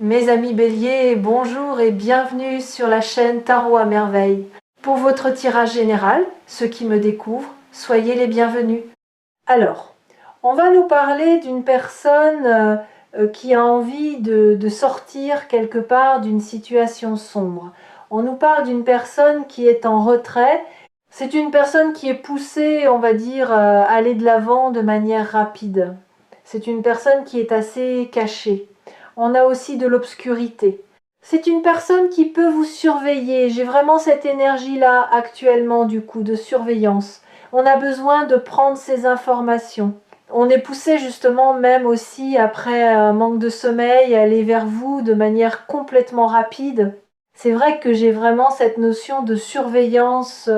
Mes amis Bélier, bonjour et bienvenue sur la chaîne Tarot à Merveille. Pour votre tirage général, ceux qui me découvrent, soyez les bienvenus. Alors, on va nous parler d'une personne qui a envie de sortir quelque part d'une situation sombre. On nous parle d'une personne qui est en retrait. C'est une personne qui est poussée, on va dire, à aller de l'avant de manière rapide. C'est une personne qui est assez cachée. On a aussi de l'obscurité. C'est une personne qui peut vous surveiller. J'ai vraiment cette énergie-là actuellement, du coup, de surveillance. On a besoin de prendre ces informations. On est poussé justement même aussi après un manque de sommeil à aller vers vous de manière complètement rapide. C'est vrai que j'ai vraiment cette notion de surveillance.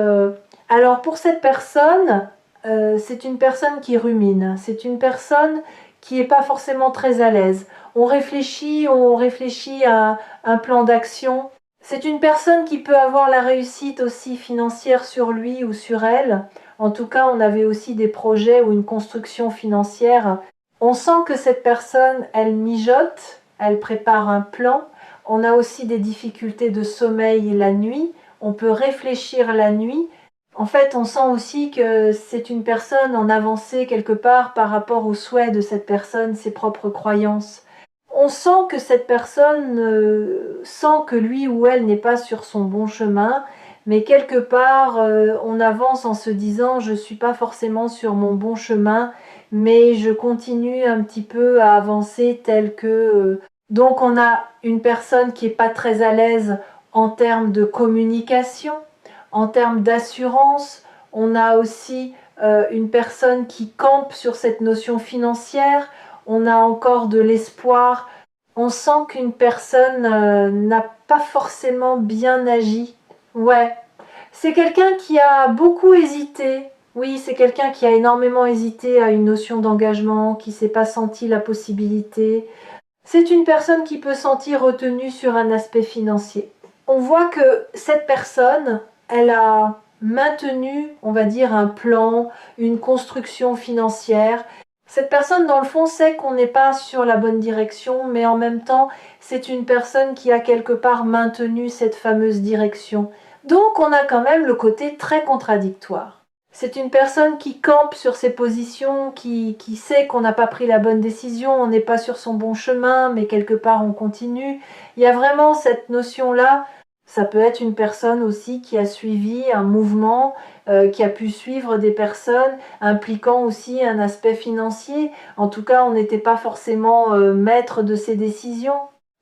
Alors pour cette personne, c'est une personne qui rumine. C'est une personne qui n'est pas forcément très à l'aise. On réfléchit à un plan d'action. C'est une personne qui peut avoir la réussite aussi financière sur lui ou sur elle. En tout cas, on avait aussi des projets ou une construction financière. On sent que cette personne, elle mijote, elle prépare un plan. On a aussi des difficultés de sommeil la nuit. On peut réfléchir la nuit. En fait, on sent aussi que c'est une personne en avancée quelque part par rapport aux souhaits de cette personne, ses propres croyances. On sent que cette personne sent que lui ou elle n'est pas sur son bon chemin, mais quelque part, on avance en se disant je ne suis pas forcément sur mon bon chemin, mais je continue un petit peu à avancer tel que... Donc on a une personne qui n'est pas très à l'aise en termes de communication, en termes d'assurance. On a aussi une personne qui campe sur cette notion financière. On a encore de l'espoir. On sent qu'une personne n'a pas forcément bien agi. Ouais, c'est quelqu'un qui a beaucoup hésité. Oui, c'est quelqu'un qui a énormément hésité à une notion d'engagement, qui ne s'est pas senti la possibilité. C'est une personne qui peut sentir retenue sur un aspect financier. On voit que cette personne, elle a maintenu, on va dire, un plan, une construction financière. Cette personne, dans le fond, sait qu'on n'est pas sur la bonne direction, mais en même temps, c'est une personne qui a quelque part maintenu cette fameuse direction. Donc, on a quand même le côté très contradictoire. C'est une personne qui campe sur ses positions, qui sait qu'on n'a pas pris la bonne décision, on n'est pas sur son bon chemin, mais quelque part on continue. Il y a vraiment cette notion-là. Ça peut être une personne aussi qui a suivi un mouvement, qui a pu suivre des personnes impliquant aussi un aspect financier. En tout cas, on n'était pas forcément maître de ses décisions.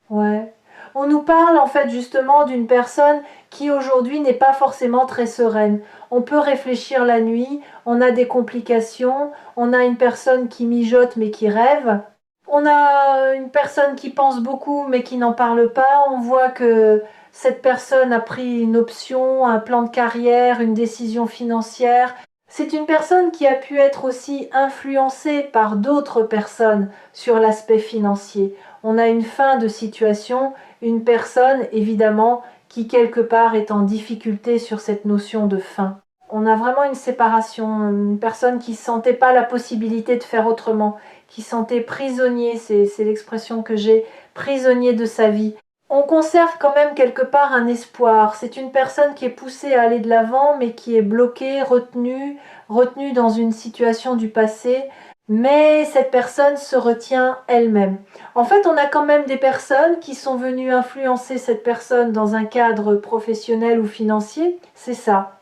Ouais. On nous parle en fait justement d'une personne qui aujourd'hui n'est pas forcément très sereine. On peut réfléchir la nuit, on a des complications, on a une personne qui mijote mais qui rêve. On a une personne qui pense beaucoup mais qui n'en parle pas. On voit que cette personne a pris une option, un plan de carrière, une décision financière. C'est une personne qui a pu être aussi influencée par d'autres personnes sur l'aspect financier. On a une fin de situation, une personne évidemment qui quelque part est en difficulté sur cette notion de fin. On a vraiment une séparation, une personne qui ne sentait pas la possibilité de faire autrement, qui se sentait prisonnier, c'est l'expression que j'ai, prisonnier de sa vie. On conserve quand même quelque part un espoir. C'est une personne qui est poussée à aller de l'avant, mais qui est bloquée, retenue dans une situation du passé. Mais cette personne se retient elle-même. En fait, on a quand même des personnes qui sont venues influencer cette personne dans un cadre professionnel ou financier. C'est ça.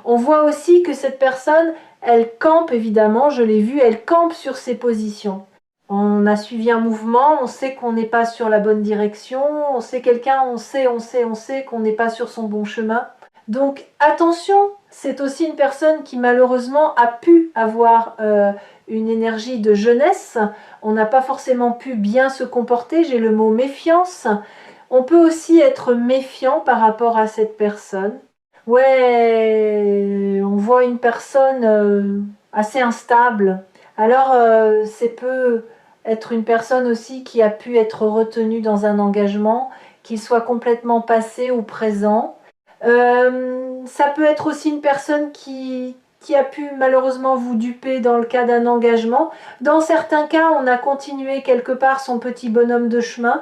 On voit aussi que cette personne, elle campe évidemment, je l'ai vu, elle campe sur ses positions. On a suivi un mouvement, on sait qu'on n'est pas sur la bonne direction, on sait quelqu'un, on sait qu'on n'est pas sur son bon chemin. Donc attention, c'est aussi une personne qui malheureusement a pu avoir une énergie de jeunesse. On n'a pas forcément pu bien se comporter, j'ai le mot méfiance. On peut aussi être méfiant par rapport à cette personne. Ouais, on voit une personne assez instable. Alors, c'est peut être une personne aussi qui a pu être retenue dans un engagement, qu'il soit complètement passé ou présent. Ça peut être aussi une personne qui a pu malheureusement vous duper dans le cas d'un engagement. Dans certains cas, on a continué quelque part son petit bonhomme de chemin.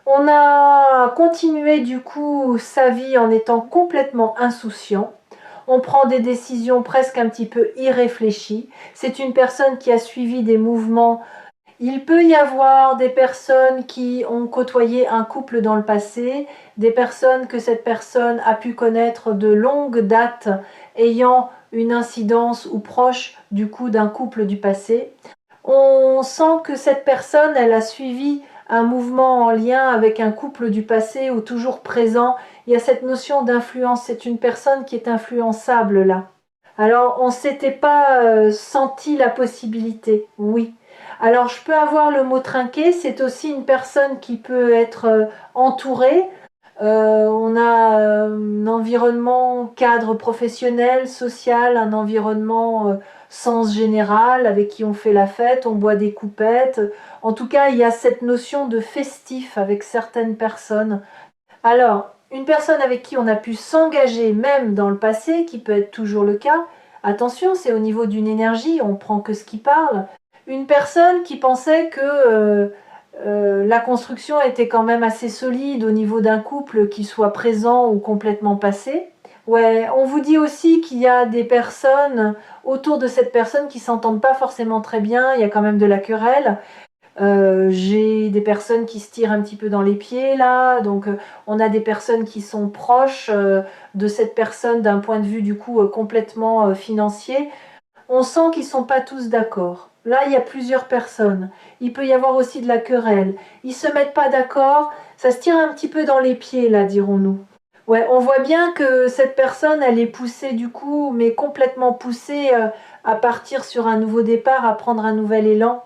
On a continué du coup sa vie en étant complètement insouciant. On prend des décisions presque un petit peu irréfléchies. C'est une personne qui a suivi des mouvements. Il peut y avoir des personnes qui ont côtoyé un couple dans le passé, des personnes que cette personne a pu connaître de longue date, ayant une incidence ou proche du coup d'un couple du passé. On sent que cette personne, elle a suivi un mouvement en lien avec un couple du passé ou toujours présent. Il y a cette notion d'influence. C'est une personne qui est influençable là. Alors, on ne s'était pas senti la possibilité, oui. Alors, je peux avoir le mot trinqué, c'est aussi une personne qui peut être entourée. On a un environnement cadre professionnel, social, un environnement sens général, avec qui on fait la fête, on boit des coupettes. En tout cas, il y a cette notion de festif avec certaines personnes. Alors, une personne avec qui on a pu s'engager même dans le passé, qui peut être toujours le cas, attention, c'est au niveau d'une énergie, on prend que ce qui parle. Une personne qui pensait que la construction était quand même assez solide au niveau d'un couple qui soit présent ou complètement passé. Ouais, on vous dit aussi qu'il y a des personnes autour de cette personne qui s'entendent pas forcément très bien, il y a quand même de la querelle. J'ai des personnes qui se tirent un petit peu dans les pieds là, donc on a des personnes qui sont proches de cette personne d'un point de vue du coup complètement financier. On sent qu'ils sont pas tous d'accord. Là, il y a plusieurs personnes. Il peut y avoir aussi de la querelle. Ils se mettent pas d'accord. Ça se tire un petit peu dans les pieds là, dirons-nous. Ouais, on voit bien que cette personne, elle est poussée du coup, mais complètement poussée à partir sur un nouveau départ, à prendre un nouvel élan.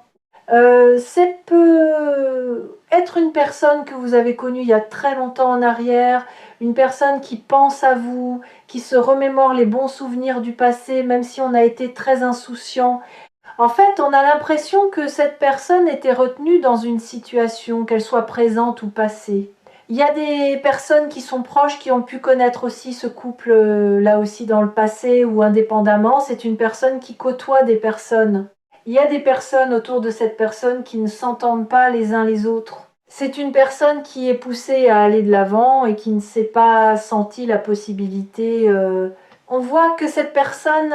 C'est peut être une personne que vous avez connue il y a très longtemps en arrière, une personne qui pense à vous, qui se remémore les bons souvenirs du passé, même si on a été très insouciant. En fait, on a l'impression que cette personne était retenue dans une situation, qu'elle soit présente ou passée. Il y a des personnes qui sont proches qui ont pu connaître aussi ce couple là aussi dans le passé ou indépendamment. C'est une personne qui côtoie des personnes. Il y a des personnes autour de cette personne qui ne s'entendent pas les uns les autres. C'est une personne qui est poussée à aller de l'avant et qui ne s'est pas senti la possibilité. On voit que cette personne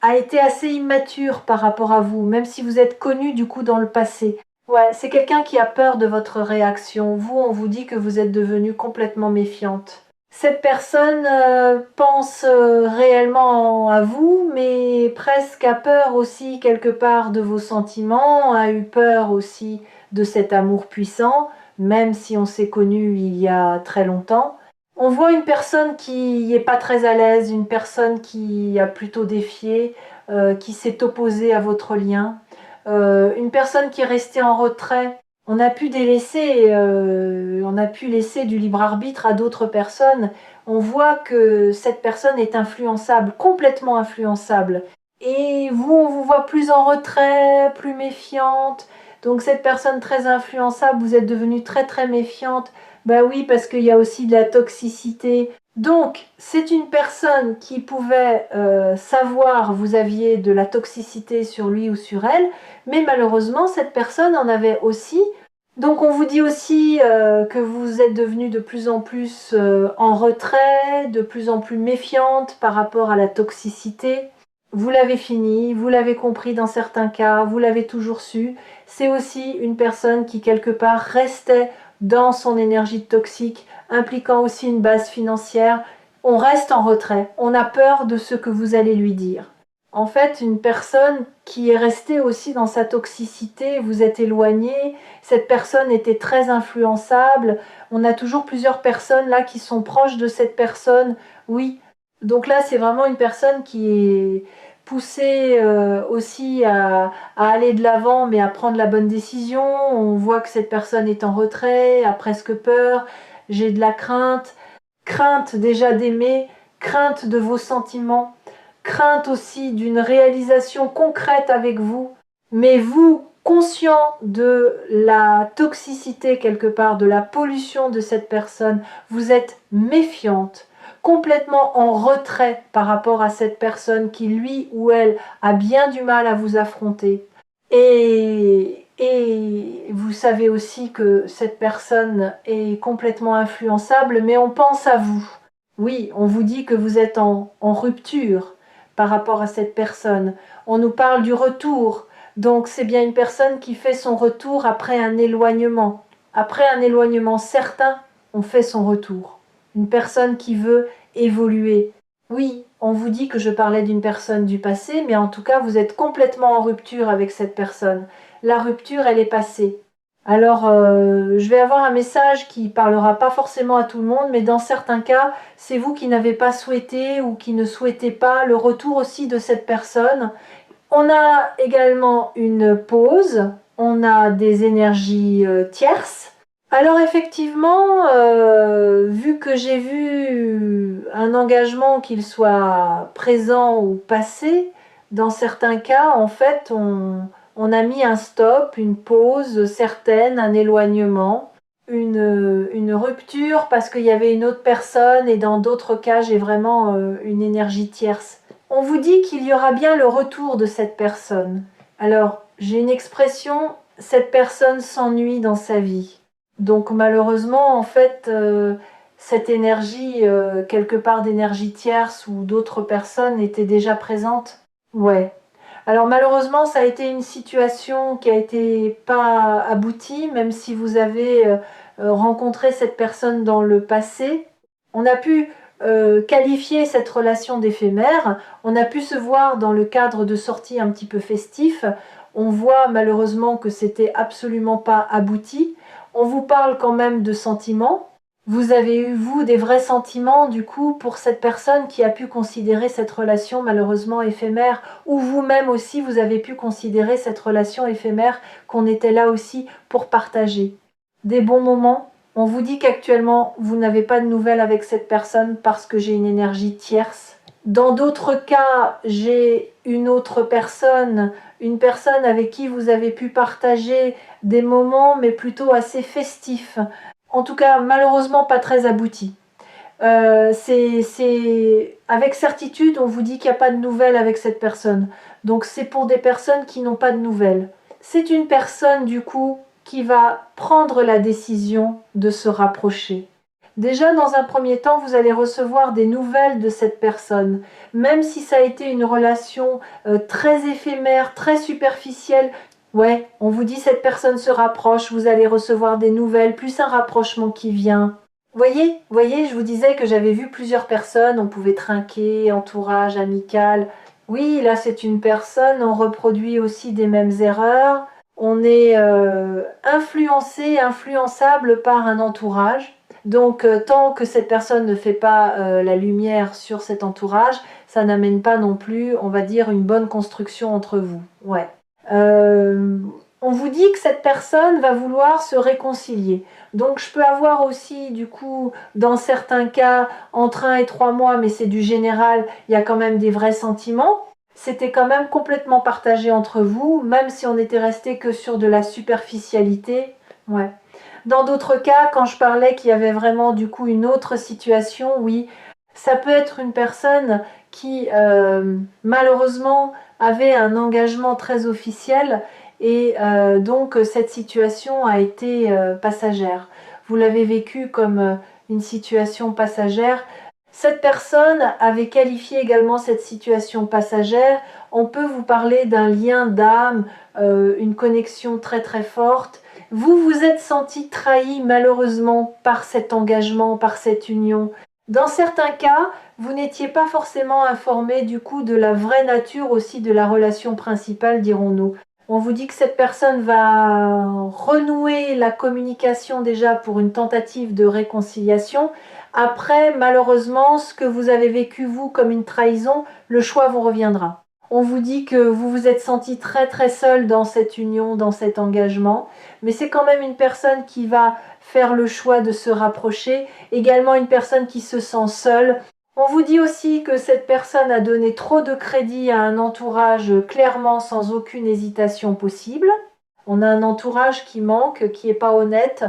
a été assez immature par rapport à vous, même si vous êtes connu du coup dans le passé. Ouais, c'est quelqu'un qui a peur de votre réaction. Vous, on vous dit que vous êtes devenue complètement méfiante. Cette personne pense réellement à vous, mais presque a peur aussi quelque part de vos sentiments, a eu peur aussi de cet amour puissant, même si on s'est connu il y a très longtemps. On voit une personne qui n'est pas très à l'aise, une personne qui a plutôt défié, qui s'est opposée à votre lien, une personne qui est restée en retrait. On a pu délaisser, on a pu laisser du libre arbitre à d'autres personnes. On voit que cette personne est influençable, complètement influençable. Et vous, on vous voit plus en retrait, plus méfiante. Donc cette personne très influençable, vous êtes devenue très très méfiante. Ben oui, parce qu'il y a aussi de la toxicité. Donc, c'est une personne qui pouvait savoir vous aviez de la toxicité sur lui ou sur elle, mais malheureusement, cette personne en avait aussi. Donc, on vous dit aussi que vous êtes devenue de plus en plus en retrait, de plus en plus méfiante par rapport à la toxicité. Vous l'avez fini, vous l'avez compris dans certains cas, vous l'avez toujours su. C'est aussi une personne qui, quelque part, restait dans son énergie toxique, impliquant aussi une base financière. On reste en retrait, on a peur de ce que vous allez lui dire. En fait, une personne qui est restée aussi dans sa toxicité, vous êtes éloigné, cette personne était très influençable, on a toujours plusieurs personnes là qui sont proches de cette personne, oui. Donc là, c'est vraiment une personne qui est poussée aussi à aller de l'avant, mais à prendre la bonne décision. On voit que cette personne est en retrait, a presque peur, j'ai de la crainte, crainte déjà d'aimer, crainte de vos sentiments, crainte aussi d'une réalisation concrète avec vous, mais vous, conscient de la toxicité quelque part, de la pollution de cette personne, vous êtes méfiante, complètement en retrait par rapport à cette personne qui, lui ou elle, a bien du mal à vous affronter. Et vous savez aussi que cette personne est complètement influençable, mais on pense à vous. Oui, on vous dit que vous êtes en rupture par rapport à cette personne. On nous parle du retour. Donc c'est bien une personne qui fait son retour après un éloignement. Après un éloignement certain, on fait son retour. Une personne qui veut évoluer. Oui, on vous dit que je parlais d'une personne du passé, mais en tout cas, vous êtes complètement en rupture avec cette personne. La rupture, elle est passée. Alors, je vais avoir un message qui parlera pas forcément à tout le monde, mais dans certains cas, c'est vous qui n'avez pas souhaité ou qui ne souhaitez pas le retour aussi de cette personne. On a également une pause, on a des énergies tierces. Alors effectivement, vu que j'ai vu un engagement, qu'il soit présent ou passé, dans certains cas, en fait, on a mis un stop, une pause certaine, un éloignement, une rupture parce qu'il y avait une autre personne, et dans d'autres cas, j'ai vraiment une énergie tierce. On vous dit qu'il y aura bien le retour de cette personne. Alors, j'ai une expression, cette personne s'ennuie dans sa vie. Donc malheureusement, en fait, cette énergie, quelque part d'énergie tierce ou d'autres personnes était déjà présente. Ouais. Alors malheureusement, ça a été une situation qui a été pas aboutie, même si vous avez rencontré cette personne dans le passé. On a pu qualifier cette relation d'éphémère. On a pu se voir dans le cadre de sorties un petit peu festifs. On voit malheureusement que c'était absolument pas abouti. On vous parle quand même de sentiments. Vous avez eu, vous, des vrais sentiments, du coup, pour cette personne qui a pu considérer cette relation malheureusement éphémère, ou vous-même aussi, vous avez pu considérer cette relation éphémère, qu'on était là aussi pour partager. Des bons moments. On vous dit qu'actuellement, vous n'avez pas de nouvelles avec cette personne parce que j'ai une énergie tierce. Dans d'autres cas, j'ai une autre personne, une personne avec qui vous avez pu partager des moments, mais plutôt assez festifs. En tout cas, malheureusement, pas très aboutis. Avec certitude, on vous dit qu'il n'y a pas de nouvelles avec cette personne. Donc c'est pour des personnes qui n'ont pas de nouvelles. C'est une personne, du coup, qui va prendre la décision de se rapprocher. Déjà, dans un premier temps, vous allez recevoir des nouvelles de cette personne. Même si ça a été une relation très éphémère, très superficielle, ouais, on vous dit cette personne se rapproche, vous allez recevoir des nouvelles, plus un rapprochement qui vient. Voyez, je vous disais que j'avais vu plusieurs personnes, on pouvait trinquer, entourage, amical. Oui, là c'est une personne, on reproduit aussi des mêmes erreurs. On est influencé, influençable par un entourage. Donc tant que cette personne ne fait pas la lumière sur cet entourage, ça n'amène pas non plus, on va dire, une bonne construction entre vous. Ouais. On vous dit que cette personne va vouloir se réconcilier. Donc je peux avoir aussi, du coup, dans certains cas, entre 1 et 3 mois, mais c'est du général, il y a quand même des vrais sentiments. C'était quand même complètement partagé entre vous, même si on était resté que sur de la superficialité. Ouais. Dans d'autres cas, quand je parlais qu'il y avait vraiment du coup une autre situation, oui, ça peut être une personne qui malheureusement avait un engagement très officiel, et donc cette situation a été passagère. Vous l'avez vécu comme une situation passagère. Cette personne avait qualifié également cette situation passagère. On peut vous parler d'un lien d'âme, une connexion très très forte. Vous vous êtes senti trahi malheureusement par cet engagement, par cette union. Dans certains cas, vous n'étiez pas forcément informé du coup de la vraie nature aussi de la relation principale, dirons-nous. On vous dit que cette personne va renouer la communication déjà pour une tentative de réconciliation. Après, malheureusement, ce que vous avez vécu vous comme une trahison, le choix vous reviendra. On vous dit que vous vous êtes senti très très seul dans cette union, dans cet engagement, mais c'est quand même une personne qui va faire le choix de se rapprocher, également une personne qui se sent seule. On vous dit aussi que cette personne a donné trop de crédit à un entourage clairement sans aucune hésitation possible. On a un entourage qui manque, qui n'est pas honnête,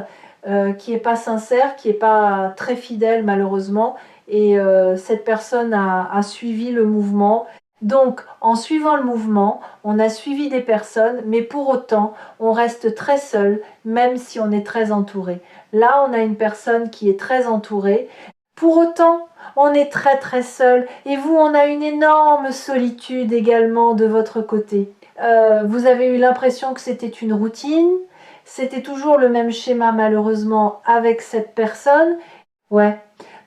qui n'est pas sincère, qui n'est pas très fidèle malheureusement. Et cette personne a suivi le mouvement. Donc, en suivant le mouvement, on a suivi des personnes, mais pour autant, on reste très seul, même si on est très entouré. Là, on a une personne qui est très entourée. Pour autant, on est très très seul. Et vous, on a une énorme solitude également de votre côté. Vous avez eu l'impression que c'était une routine. C'était toujours le même schéma, malheureusement, avec cette personne. Ouais.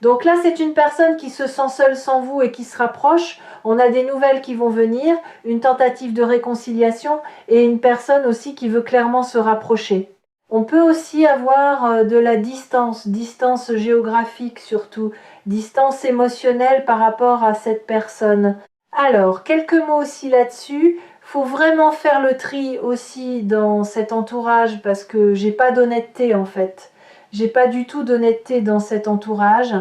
Donc là, c'est une personne qui se sent seule sans vous et qui se rapproche. On a des nouvelles qui vont venir, une tentative de réconciliation et une personne aussi qui veut clairement se rapprocher. On peut aussi avoir de la distance, distance géographique surtout, distance émotionnelle par rapport à cette personne. Alors, quelques mots aussi là-dessus. Faut vraiment faire le tri aussi dans cet entourage parce que j'ai pas d'honnêteté en fait. J'ai pas du tout d'honnêteté dans cet entourage.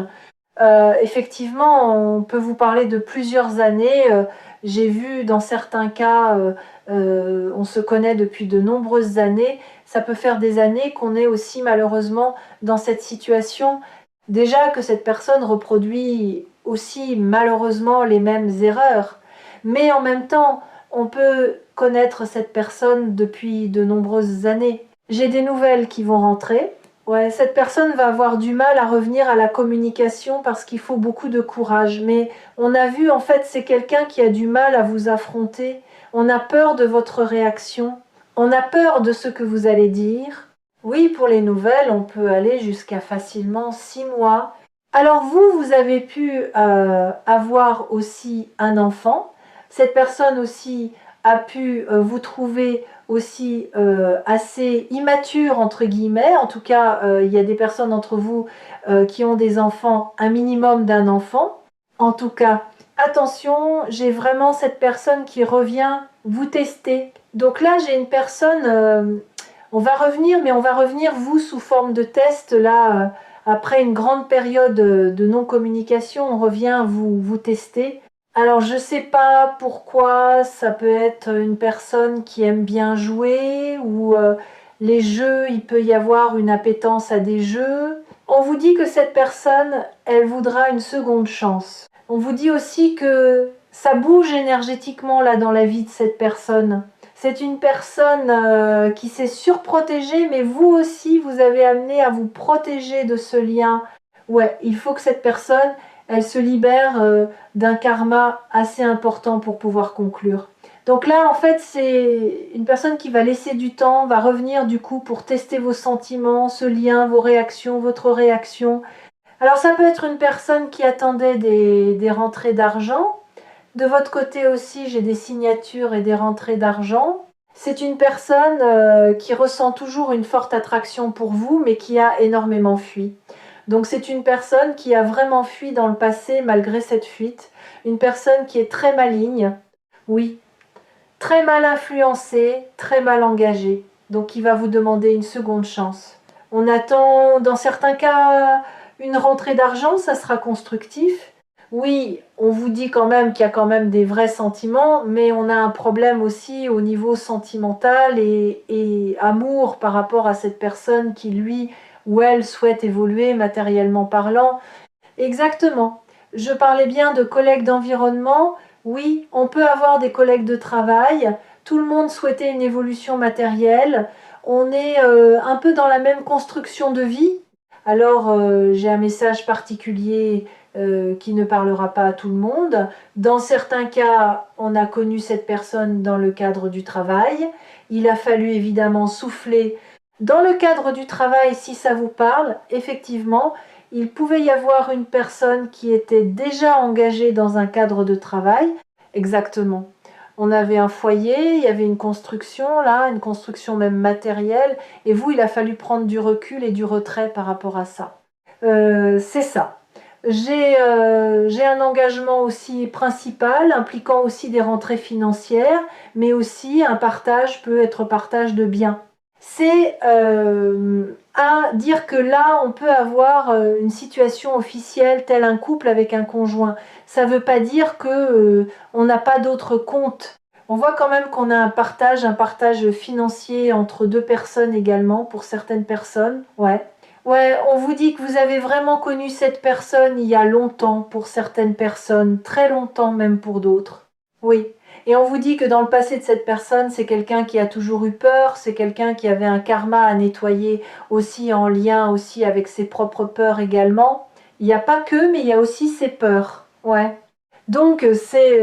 Effectivement, on peut vous parler de plusieurs années. J'ai vu dans certains cas, on se connaît depuis de nombreuses années. Ça peut faire des années qu'on est aussi malheureusement dans cette situation. Déjà que cette personne reproduit aussi malheureusement les mêmes erreurs. Mais en même temps, on peut connaître cette personne depuis de nombreuses années. J'ai des nouvelles qui vont rentrer. Ouais, cette personne va avoir du mal à revenir à la communication parce qu'il faut beaucoup de courage. Mais on a vu, en fait, c'est quelqu'un qui a du mal à vous affronter. On a peur de votre réaction. On a peur de ce que vous allez dire. Oui, pour les nouvelles, on peut aller jusqu'à facilement 6 mois. Alors vous, vous avez pu avoir aussi un enfant. Cette personne aussi a pu vous trouver aussi assez immature entre guillemets. En tout cas, il y a des personnes d'entre vous qui ont des enfants, un minimum d'un enfant. En tout cas, attention, j'ai vraiment cette personne qui revient vous tester. Donc là, j'ai une personne, on va revenir, mais on va revenir vous sous forme de test. Là, après une grande période de non-communication, on revient vous tester. Alors je sais pas pourquoi, ça peut être une personne qui aime bien jouer ou les jeux, il peut y avoir une appétence à des jeux. On vous dit que cette personne, elle voudra une seconde chance. On vous dit aussi que ça bouge énergétiquement là dans la vie de cette personne. C'est une personne qui s'est surprotégée, mais vous aussi, vous avez amené à vous protéger de ce lien. Ouais, il faut que cette personne, elle se libère d'un karma assez important pour pouvoir conclure. Donc là, en fait, c'est une personne qui va laisser du temps, va revenir du coup pour tester vos sentiments, ce lien, vos réactions, votre réaction. Alors ça peut être une personne qui attendait des rentrées d'argent. De votre côté aussi, j'ai des signatures et des rentrées d'argent. C'est une personne qui ressent toujours une forte attraction pour vous, mais qui a énormément fui. Donc c'est une personne qui a vraiment fui dans le passé malgré cette fuite. Une personne qui est très maligne, oui, très mal influencée, très mal engagée. Donc qui va vous demander une seconde chance. On attend dans certains cas une rentrée d'argent, ça sera constructif. Oui, on vous dit quand même qu'il y a quand même des vrais sentiments, mais on a un problème aussi au niveau sentimental et amour par rapport à cette personne qui, lui ou elle, souhaite évoluer matériellement parlant. Exactement. Je parlais bien de collègues d'environnement. Oui, on peut avoir des collègues de travail. Tout le monde souhaitait une évolution matérielle. On est un peu dans la même construction de vie. Alors, j'ai un message particulier qui ne parlera pas à tout le monde. Dans certains cas, on a connu cette personne dans le cadre du travail. Il a fallu évidemment souffler. Dans le cadre du travail, si ça vous parle, effectivement, il pouvait y avoir une personne qui était déjà engagée dans un cadre de travail. Exactement. On avait un foyer, il y avait une construction là, une construction même matérielle, et vous, il a fallu prendre du recul et du retrait par rapport à ça. C'est ça. J'ai un engagement aussi principal, impliquant aussi des rentrées financières, mais aussi un partage peut être partage de biens. C'est à dire que là, on peut avoir une situation officielle, tel un couple avec un conjoint. Ça ne veut pas dire que on n'a pas d'autres comptes. On voit quand même qu'on a un partage financier entre deux personnes également, pour certaines personnes. Ouais. Ouais, on vous dit que vous avez vraiment connu cette personne il y a longtemps pour certaines personnes, très longtemps même pour d'autres. Oui. Et on vous dit que dans le passé de cette personne, c'est quelqu'un qui a toujours eu peur, c'est quelqu'un qui avait un karma à nettoyer aussi en lien aussi avec ses propres peurs également. Il n'y a pas que, mais il y a aussi ses peurs. Ouais. Donc c'est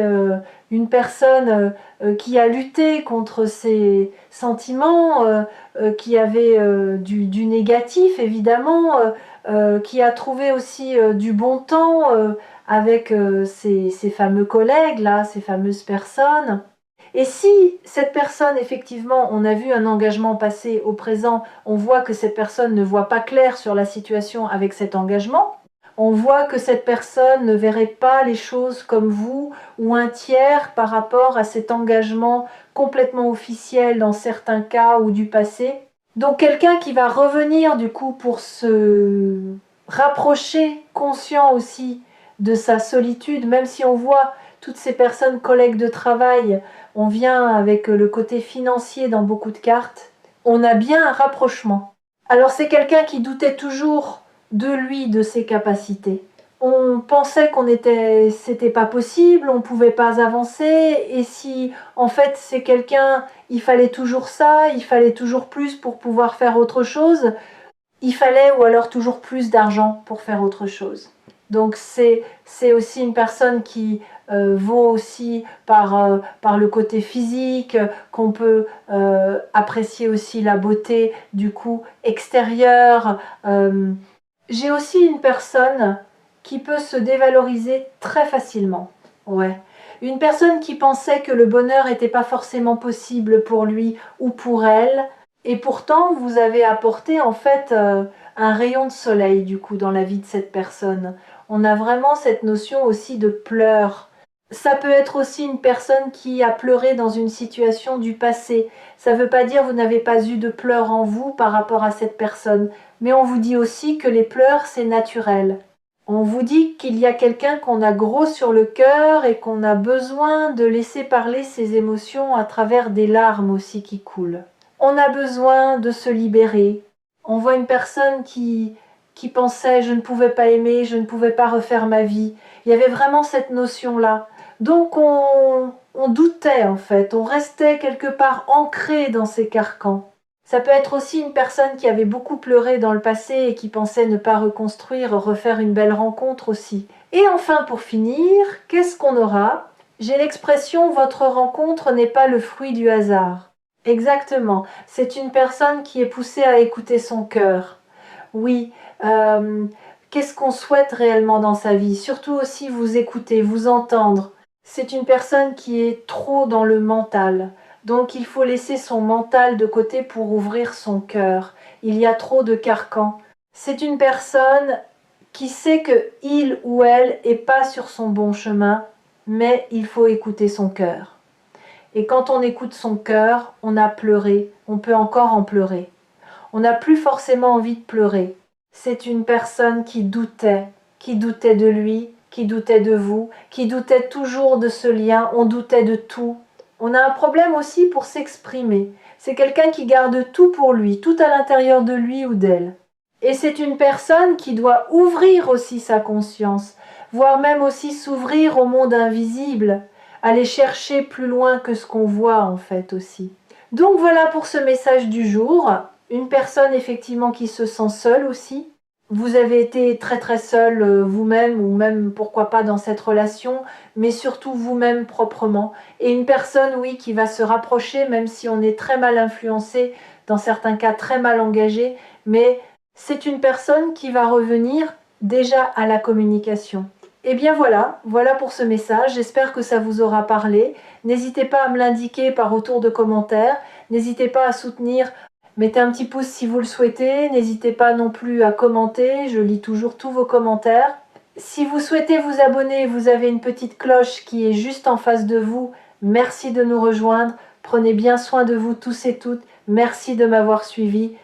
une personne qui a lutté contre ses sentiments, qui avait du négatif évidemment, qui a trouvé aussi du bon temps avec ces fameux collègues là, ces fameuses personnes. Et si cette personne, effectivement, on a vu un engagement passer au présent, on voit que cette personne ne voit pas clair sur la situation avec cet engagement, on voit que cette personne ne verrait pas les choses comme vous ou un tiers par rapport à cet engagement complètement officiel dans certains cas ou du passé. Donc quelqu'un qui va revenir du coup pour se rapprocher, conscient aussi de sa solitude, même si on voit toutes ces personnes collègues de travail, on vient avec le côté financier dans beaucoup de cartes, on a bien un rapprochement. Alors c'est quelqu'un qui doutait toujours de lui, de ses capacités. On pensait c'était pas possible, on pouvait pas avancer, et si en fait c'est quelqu'un, il fallait toujours ça, il fallait toujours plus pour pouvoir faire autre chose, il fallait ou alors toujours plus d'argent pour faire autre chose. Donc c'est aussi une personne qui vaut aussi par le côté physique, qu'on peut apprécier aussi la beauté du coup extérieure. J'ai aussi une personne qui peut se dévaloriser très facilement. Ouais. Une personne qui pensait que le bonheur n'était pas forcément possible pour lui ou pour elle, et pourtant vous avez apporté en fait un rayon de soleil du coup dans la vie de cette personne. On a vraiment cette notion aussi de pleurs. Ça peut être aussi une personne qui a pleuré dans une situation du passé. Ça ne veut pas dire que vous n'avez pas eu de pleurs en vous par rapport à cette personne, mais on vous dit aussi que les pleurs c'est naturel. On vous dit qu'il y a quelqu'un qu'on a gros sur le cœur et qu'on a besoin de laisser parler ses émotions à travers des larmes aussi qui coulent. On a besoin de se libérer. On voit une personne qui pensait je ne pouvais pas aimer, je ne pouvais pas refaire ma vie. Il y avait vraiment cette notion-là. Donc on doutait en fait, on restait quelque part ancré dans ces carcans. Ça peut être aussi une personne qui avait beaucoup pleuré dans le passé et qui pensait ne pas reconstruire, refaire une belle rencontre aussi. Et enfin pour finir, qu'est-ce qu'on aura? J'ai l'expression votre rencontre n'est pas le fruit du hasard. Exactement, c'est une personne qui est poussée à écouter son cœur. Oui, qu'est-ce qu'on souhaite réellement dans sa vie? Surtout aussi vous écouter, vous entendre. C'est une personne qui est trop dans le mental. Donc il faut laisser son mental de côté pour ouvrir son cœur. Il y a trop de carcans. C'est une personne qui sait que il ou elle est pas sur son bon chemin, mais il faut écouter son cœur. Et quand on écoute son cœur, on a pleuré, on peut encore en pleurer. On n'a plus forcément envie de pleurer. C'est une personne qui doutait de lui, qui doutait de vous, qui doutait toujours de ce lien, on doutait de tout. On a un problème aussi pour s'exprimer. C'est quelqu'un qui garde tout pour lui, tout à l'intérieur de lui ou d'elle. Et c'est une personne qui doit ouvrir aussi sa conscience, voire même aussi s'ouvrir au monde invisible, aller chercher plus loin que ce qu'on voit en fait aussi. Donc voilà pour ce message du jour. Une personne effectivement qui se sent seule aussi. Vous avez été très très seul vous-même ou même pourquoi pas dans cette relation, mais surtout vous-même proprement. Et une personne oui qui va se rapprocher même si on est très mal influencé, dans certains cas très mal engagé, mais c'est une personne qui va revenir déjà à la communication. Et bien voilà pour ce message, j'espère que ça vous aura parlé. N'hésitez pas à me l'indiquer par retour de commentaires, n'hésitez pas à soutenir, mettez un petit pouce si vous le souhaitez, n'hésitez pas non plus à commenter, je lis toujours tous vos commentaires. Si vous souhaitez vous abonner, vous avez une petite cloche qui est juste en face de vous. Merci de nous rejoindre, prenez bien soin de vous tous et toutes, merci de m'avoir suivi.